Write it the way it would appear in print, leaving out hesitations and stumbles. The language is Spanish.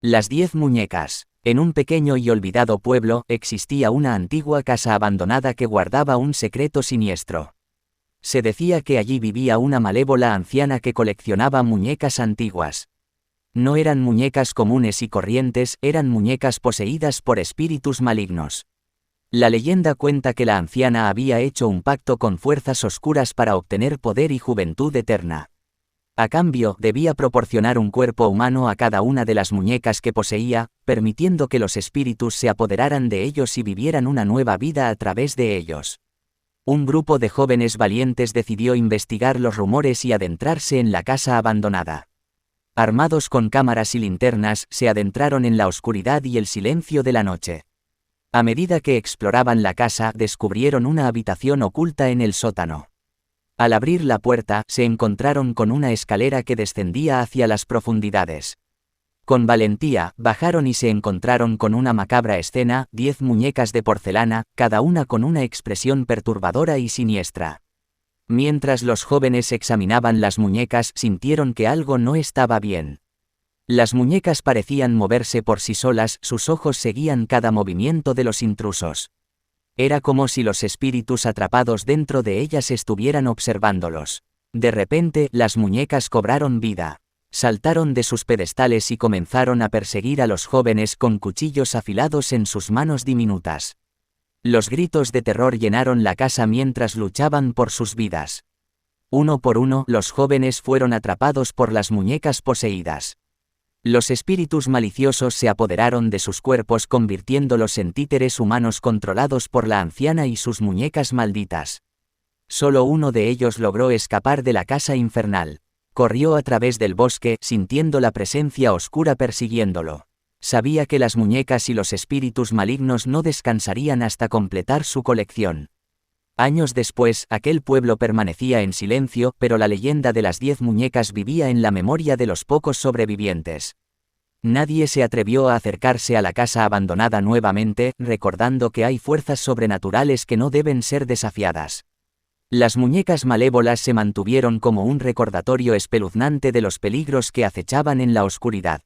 Las 10 muñecas. En un pequeño y olvidado pueblo existía una antigua casa abandonada que guardaba un secreto siniestro. Se decía que allí vivía una malévola anciana que coleccionaba muñecas antiguas. No eran muñecas comunes y corrientes, eran muñecas poseídas por espíritus malignos. La leyenda cuenta que la anciana había hecho un pacto con fuerzas oscuras para obtener poder y juventud eterna. A cambio, debía proporcionar un cuerpo humano a cada una de las muñecas que poseía, permitiendo que los espíritus se apoderaran de ellos y vivieran una nueva vida a través de ellos. Un grupo de jóvenes valientes decidió investigar los rumores y adentrarse en la casa abandonada. Armados con cámaras y linternas, se adentraron en la oscuridad y el silencio de la noche. A medida que exploraban la casa, descubrieron una habitación oculta en el sótano. Al abrir la puerta, se encontraron con una escalera que descendía hacia las profundidades. Con valentía, bajaron y se encontraron con una macabra escena: 10 muñecas de porcelana, cada una con una expresión perturbadora y siniestra. Mientras los jóvenes examinaban las muñecas, sintieron que algo no estaba bien. Las muñecas parecían moverse por sí solas, sus ojos seguían cada movimiento de los intrusos. Era como si los espíritus atrapados dentro de ellas estuvieran observándolos. De repente, las muñecas cobraron vida. Saltaron de sus pedestales y comenzaron a perseguir a los jóvenes con cuchillos afilados en sus manos diminutas. Los gritos de terror llenaron la casa mientras luchaban por sus vidas. Uno por uno, los jóvenes fueron atrapados por las muñecas poseídas. Los espíritus maliciosos se apoderaron de sus cuerpos, convirtiéndolos en títeres humanos controlados por la anciana y sus muñecas malditas. Solo uno de ellos logró escapar de la casa infernal. Corrió a través del bosque, sintiendo la presencia oscura persiguiéndolo. Sabía que las muñecas y los espíritus malignos no descansarían hasta completar su colección. Años después, aquel pueblo permanecía en silencio, pero la leyenda de las 10 muñecas vivía en la memoria de los pocos sobrevivientes. Nadie se atrevió a acercarse a la casa abandonada nuevamente, recordando que hay fuerzas sobrenaturales que no deben ser desafiadas. Las muñecas malévolas se mantuvieron como un recordatorio espeluznante de los peligros que acechaban en la oscuridad.